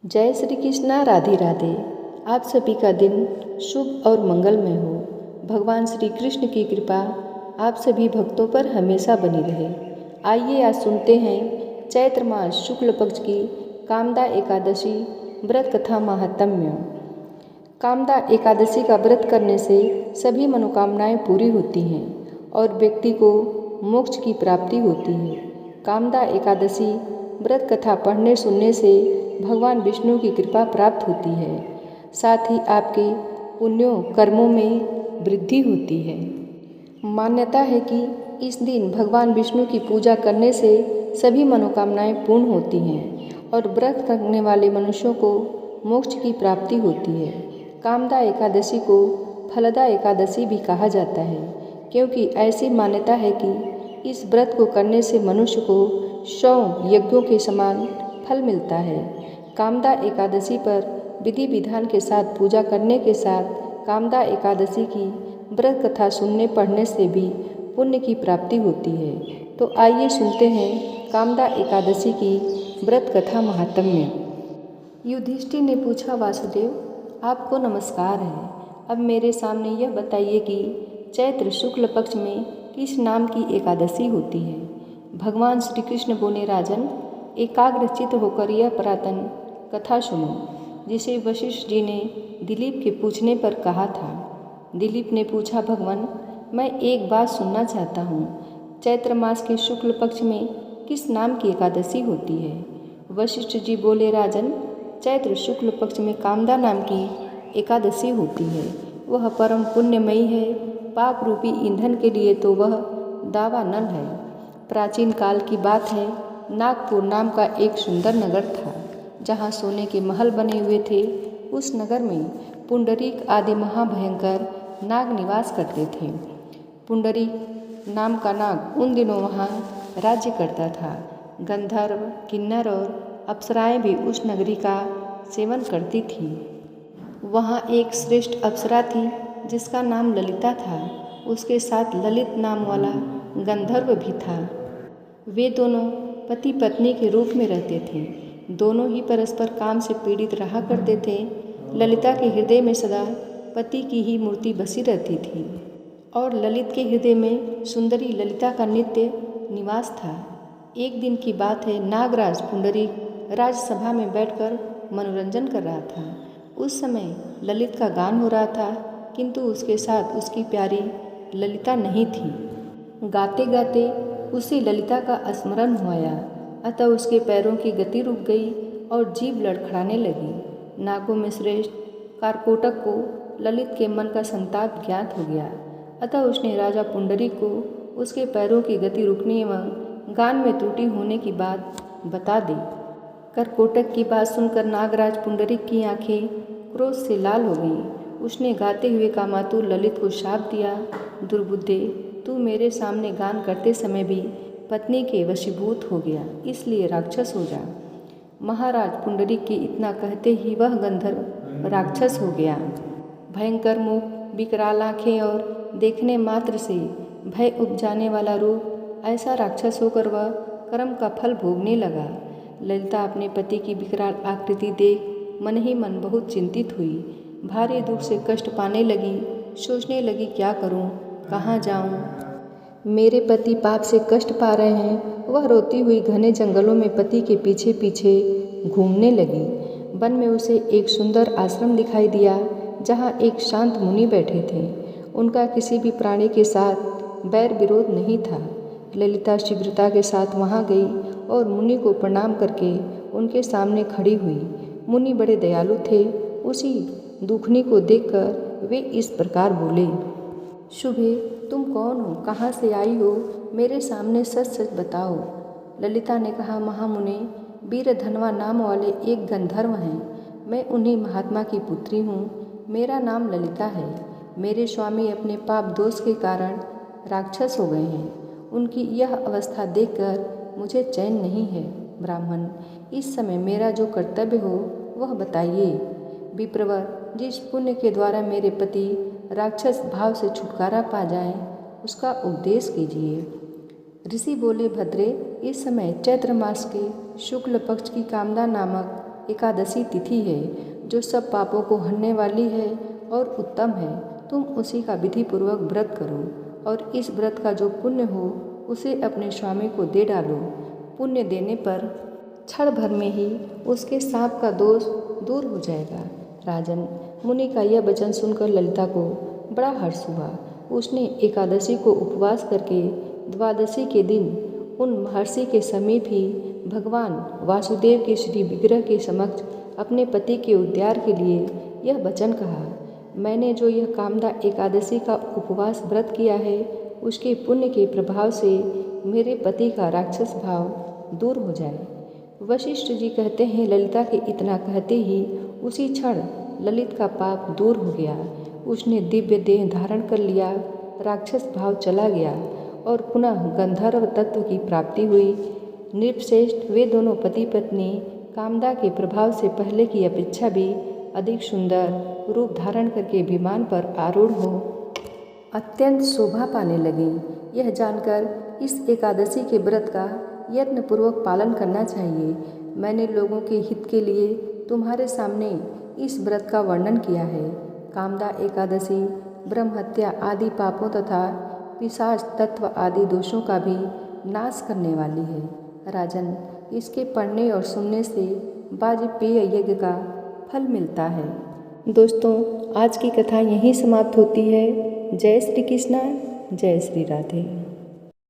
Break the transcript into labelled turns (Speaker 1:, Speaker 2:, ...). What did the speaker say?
Speaker 1: जय श्री कृष्णा। राधे राधे। आप सभी का दिन शुभ और मंगलमय हो। भगवान श्री कृष्ण की कृपा आप सभी भक्तों पर हमेशा बनी रहे। आइए आज सुनते हैं चैत्र मास शुक्ल पक्ष की कामदा एकादशी व्रत कथा महात्म्य। कामदा एकादशी का व्रत करने से सभी मनोकामनाएं पूरी होती हैं और व्यक्ति को मोक्ष की प्राप्ति होती है। कामदा एकादशी व्रत कथा पढ़ने सुनने से भगवान विष्णु की कृपा प्राप्त होती है, साथ ही आपके पुण्यों कर्मों में वृद्धि होती है। मान्यता है कि इस दिन भगवान विष्णु की पूजा करने से सभी मनोकामनाएं पूर्ण होती हैं और व्रत करने वाले मनुष्यों को मोक्ष की प्राप्ति होती है। कामदा एकादशी को फलदा एकादशी भी कहा जाता है, क्योंकि ऐसी मान्यता है कि इस व्रत को करने से मनुष्य को 100 यज्ञों के समान फल मिलता है। कामदा एकादशी पर विधि विधान के साथ पूजा करने के साथ कामदा एकादशी की व्रत कथा सुनने पढ़ने से भी पुण्य की प्राप्ति होती है। तो आइए सुनते हैं कामदा एकादशी की व्रत कथा महात्म्य। युधिष्ठिर ने पूछा, वासुदेव आपको नमस्कार है। अब मेरे सामने यह बताइए कि चैत्र शुक्ल पक्ष में किस नाम की एकादशी होती है। भगवान श्री कृष्ण बोले, राजन एकाग्रचित्त होकर यह पुरातन कथा सुनो, जिसे वशिष्ठ जी ने दिलीप के पूछने पर कहा था। दिलीप ने पूछा, भगवान मैं एक बात सुनना चाहता हूँ, चैत्र मास के शुक्ल पक्ष में किस नाम की एकादशी होती है। वशिष्ठ जी बोले, राजन चैत्र शुक्ल पक्ष में कामदा नाम की एकादशी होती है। वह परम पुण्यमयी है। पाप रूपी ईंधन के लिए तो वह दावानल है। प्राचीन काल की बात है, नागपुर नाम का एक सुंदर नगर था, जहाँ सोने के महल बने हुए थे। उस नगर में पुंडरीक आदि महाभयंकर नाग निवास करते थे। पुंडरीक नाम का नाग उन दिनों वहाँ राज्य करता था। गंधर्व, किन्नर और अप्सराएं भी उस नगरी का सेवन करती थीं। वहाँ एक श्रेष्ठ अप्सरा थी जिसका नाम ललिता था। उसके साथ ललित नाम वाला गंधर्व भी था। वे दोनों पति पत्नी के रूप में रहते थे। दोनों ही परस्पर काम से पीड़ित रहा करते थे। ललिता के हृदय में सदा पति की ही मूर्ति बसी रहती थी और ललित के हृदय में सुंदरी ललिता का नित्य निवास था। एक दिन की बात है, नागराज पुंडरीक राजसभा में बैठकर मनोरंजन कर रहा था। उस समय ललित का गान हो रहा था, किंतु उसके साथ उसकी प्यारी ललिता नहीं थी। गाते गाते उसे ललिता का स्मरण हो आया, अतः उसके पैरों की गति रुक गई और जीभ लड़खड़ाने लगी। नागों में श्रेष्ठ कारकोटक को ललित के मन का संताप ज्ञात हो गया, अतः उसने राजा पुंडरीक को उसके पैरों की गति रुकने एवं गान में त्रुटि होने की बात बता दी। करकोटक की बात सुनकर नागराज पुंडरीक की आंखें क्रोध से लाल हो गईं। उसने गाते हुए कामातुर ललित को शाप दिया, दुर्बुद्धे तू मेरे सामने गान करते समय भी पत्नी के वशीभूत हो गया, इसलिए राक्षस हो जा। महाराज पुंडरीक के इतना कहते ही वह गंधर्व राक्षस हो गया। भयंकर मुख, विकराल आँखें और देखने मात्र से भय उपजाने वाला रूप, ऐसा राक्षस होकर वह कर्म का फल भोगने लगा। ललिता अपने पति की विकराल आकृति देख मन ही मन बहुत चिंतित हुई। भारी दुख से कष्ट पाने लगी। सोचने लगी, क्या करूं, कहाँ जाऊं, मेरे पति पाप से कष्ट पा रहे हैं। वह रोती हुई घने जंगलों में पति के पीछे पीछे घूमने लगी। वन में उसे एक सुंदर आश्रम दिखाई दिया, जहाँ एक शांत मुनि बैठे थे। उनका किसी भी प्राणी के साथ बैर विरोध नहीं था। ललिता शीघ्रता के साथ वहाँ गई और मुनि को प्रणाम करके उनके सामने खड़ी हुई। मुनि बड़े दयालु थे। उसी दुखनी को देखकर वे इस प्रकार बोले, शुभे तुम कौन हो, कहाँ से आई हो, मेरे सामने सच सच बताओ। ललिता ने कहा, महामुने वीरधनवा नाम वाले एक गंधर्व हैं। मैं उन्हीं महात्मा की पुत्री हूँ। मेरा नाम ललिता है। मेरे स्वामी अपने पाप दोष के कारण राक्षस हो गए हैं। उनकी यह अवस्था देखकर मुझे चैन नहीं है। ब्राह्मण, इस समय मेरा जो कर्तव्य हो वह बताइए। विप्रवर, जिस पुण्य के द्वारा मेरे पति राक्षस भाव से छुटकारा पा जाए, उसका उपदेश कीजिए। ऋषि बोले, भद्रे इस समय चैत्र मास के शुक्ल पक्ष की कामदा नामक एकादशी तिथि है जो सब पापों को हरने वाली है और उत्तम है। तुम उसी का विधि पूर्वक व्रत करो और इस व्रत का जो पुण्य हो उसे अपने स्वामी को दे डालो। पुण्य देने पर क्षण भर में ही उसके सांप का दोष दूर हो जाएगा। राजन, मुनि का यह वचन सुनकर ललिता को बड़ा हर्ष हुआ। उसने एकादशी को उपवास करके द्वादशी के दिन उन महर्षि के समीप ही भगवान वासुदेव के श्री विग्रह के समक्ष अपने पति के उद्धार के लिए यह वचन कहा, मैंने जो यह कामदा एकादशी का उपवास व्रत किया है उसके पुण्य के प्रभाव से मेरे पति का राक्षस भाव दूर हो जाए। वशिष्ठ जी कहते हैं, ललिता के इतना कहते ही उसी क्षण ललित का पाप दूर हो गया। उसने दिव्य देह धारण कर लिया, राक्षस भाव चला गया और पुनः गंधर्व तत्व की प्राप्ति हुई। नृपश्रेष्ठ, वे दोनों पति पत्नी कामदा के प्रभाव से पहले की अपेक्षा भी अधिक सुंदर रूप धारण करके विमान पर आरूढ़ हो अत्यंत शोभा पाने लगे। यह जानकर इस एकादशी के व्रत का यत्नपूर्वक पालन करना चाहिए। मैंने लोगों के हित के लिए तुम्हारे सामने इस व्रत का वर्णन किया है। कामदा एकादशी ब्रह्महत्या आदि पापों तथा पिशाच तत्व आदि दोषों का भी नाश करने वाली है। राजन, इसके पढ़ने और सुनने से वाजपेय यज्ञ का फल मिलता है। दोस्तों, आज की कथा यहीं समाप्त होती है। जय श्री कृष्णा, जय श्री राधे।